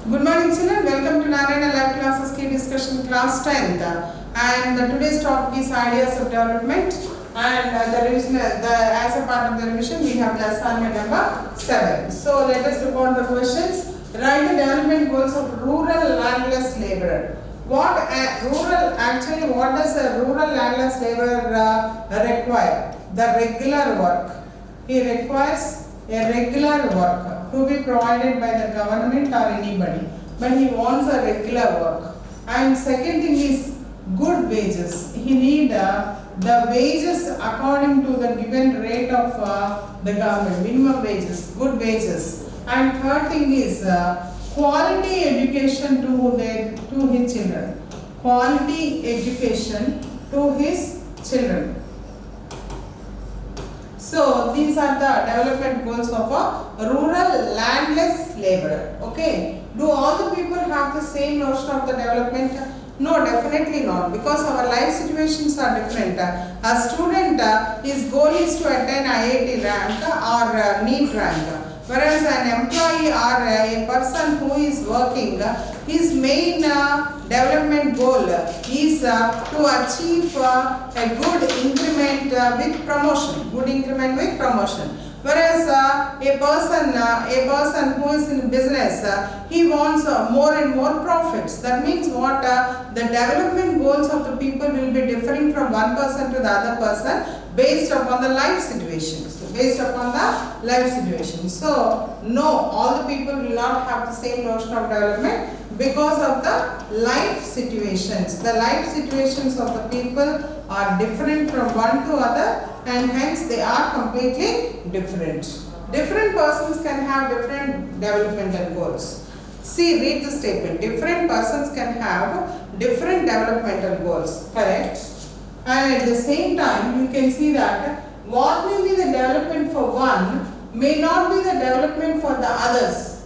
Good morning children, welcome to Narayana Live Classes Key Discussion Class 10th and today's topic is Ideas of Development and the revision, as a part of the revision we have the assignment number 7. So let us look on the questions. Write the development goals of rural landless labourer. What does a rural landless labourer require? The regular work. He requires a regular work to be provided by the government or anybody, but he wants a regular work. And second thing is good wages. He need the wages according to the given rate of the government, minimum wages, good wages. And third thing is quality education to his children. Quality education to his children. So these are the development goals of a rural landless labourer. Okay. Do all the people have the same notion of the development? No, definitely not, because our life situations are different. A student, his goal is to attain IIT rank or NEET rank. Whereas an employee or a person who is working, his main development goal is to achieve a good increment with promotion. Good increment with promotion. Whereas a person who is in business, he wants more and more profits. That means what? The development goals of the people will be differing from one person to the other person based upon the life situations. So, no, all the people will not have the same notion of development because of the life situations. The life situations of the people are different from one to other, and hence they are completely different. Different persons can have different developmental goals. See, read the statement. Different persons can have different developmental goals. Correct? And at the same time, you can see that what may be the development for one may not be the development for the others.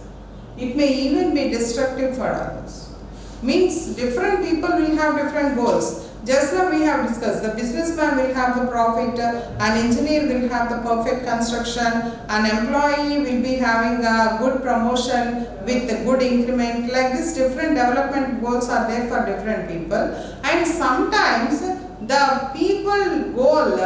It may even be destructive for others. Means different people will have different goals. Just now we have discussed, the businessman will have the profit, an engineer will have the perfect construction, an employee will be having a good promotion with a good increment. Like this, different development goals are there for different people. And sometimes the people goal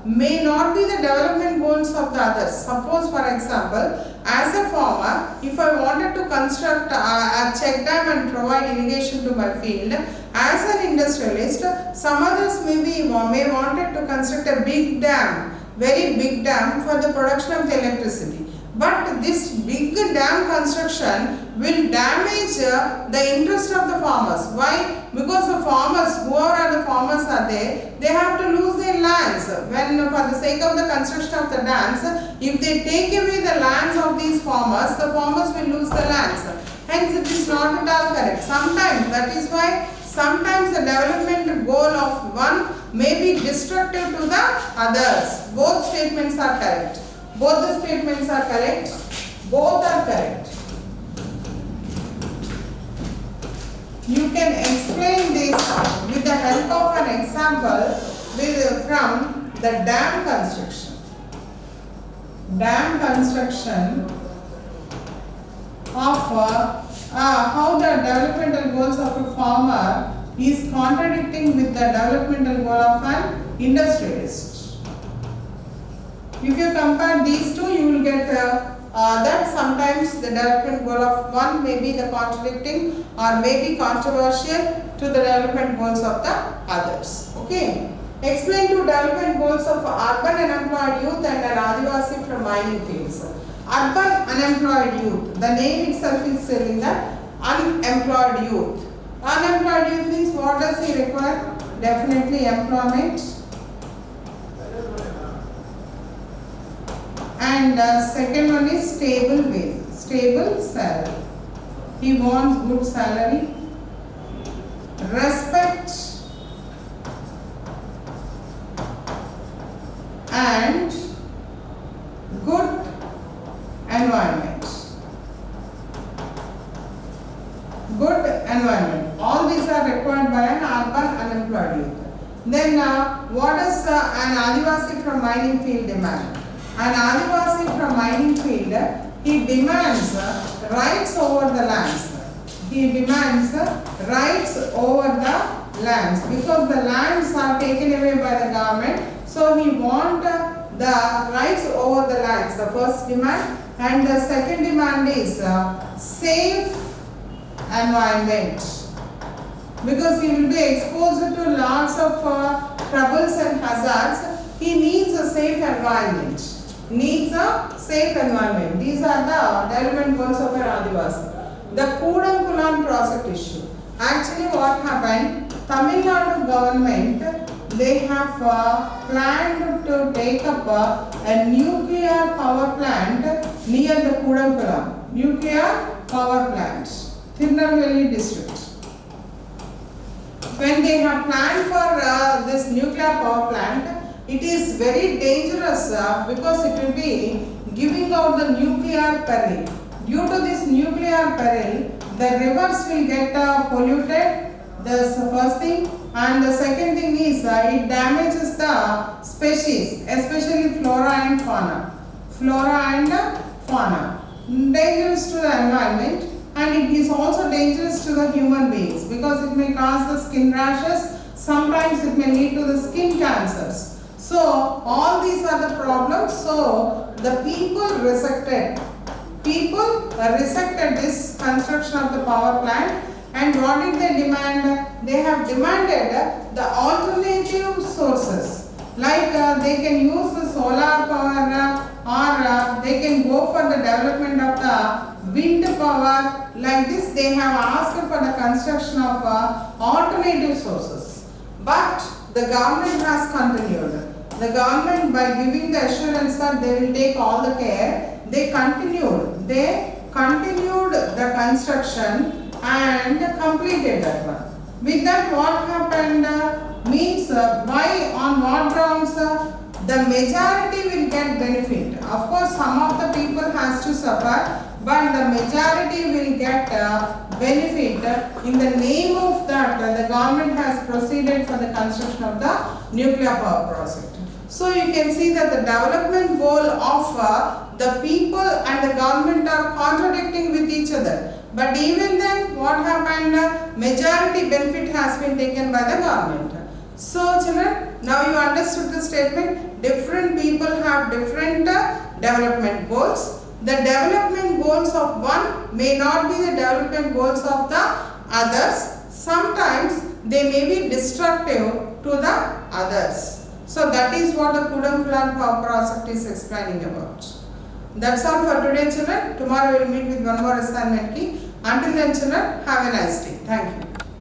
may not be the development goals of the others. Suppose for example, as a farmer, if I wanted to construct a check dam and provide irrigation to my field, as an industrialist, some others may wanted to construct a big dam, very big dam for the production of the electricity. But this big dam construction will damage the interest of the farmers. Why? Because the farmers, whoever the farmers are there, they have to lose their lands. When for the sake of the construction of the dams, if they take away the lands of these farmers, the farmers will lose the lands. Hence it is not at all correct. Sometimes, that is why sometimes the development goal of one may be destructive to the others. Both statements are correct. Both the statements are correct. Both are correct. You can explain this with the help of an example from the dam construction. Dam construction of how the developmental goals of a farmer is contradicting with the developmental goal of an industrialist. If you compare these two, you will get that sometimes the development goal of one may be the contradicting or may be controversial to the development goals of the others. Okay. Explain two development goals of urban unemployed youth and an Adivasi from mining fields. Urban unemployed youth. The name itself is telling that unemployed youth. Unemployed youth means what does he require? Definitely employment. And second one is stable wage, stable salary. He wants good salary, respect, and good environment. Good environment. All these are required by an urban unemployed youth. Then what does an Adivasi from mining field demand? An Adivasi from mining field, he demands rights over the lands. he demands rights over the lands, because the lands are taken away by the government. So he wants the rights over the lands, the first demand. And the second demand is safe environment, because he will be exposed to lots of troubles and hazards. He needs a safe environment. These are the development goals of an Adivasi. The Kudankulam project issue. Actually what happened, Tamil Nadu government, they have planned to take up a nuclear power plant near the Kudankulam. Nuclear power plant, Tirunelveli district. When they have planned for this nuclear power plant, it is very dangerous because it will be giving out the nuclear peril. Due to this nuclear peril, the rivers will get polluted. That's the first thing. And the second thing is it damages the species, especially flora and fauna. Dangerous to the environment, and it is also dangerous to the human beings because it may cause the skin rashes. Sometimes it may lead to the skin cancers. So all these are the problems. So the people rejected this construction of the power plant. And what did they demand? They have demanded the alternative sources, like they can use the solar power or they can go for the development of the wind power. Like this, they have asked for the construction of alternative sources. But the government has continued. The government, by giving the assurance that they will take all the care, they continued the construction and completed that one. With that, what happened means why, on what grounds the majority will get benefit. Of course, some of the people has to suffer, but the majority will get benefit. In the name of that, the government has proceeded for the construction of the nuclear power project. So you can see that the development goal of the people and the government are contradicting with each other. But even then, what happened? Majority benefit has been taken by the government. So children, now you understood the statement. Different people have different development goals. The development goals of one may not be the development goals of the others. Sometimes they may be destructive to the others. So that is what the Kudankulam power project is explaining about. That's all for today, children. Tomorrow we will meet with one more assignment key. Until then, children, have a nice day. Thank you.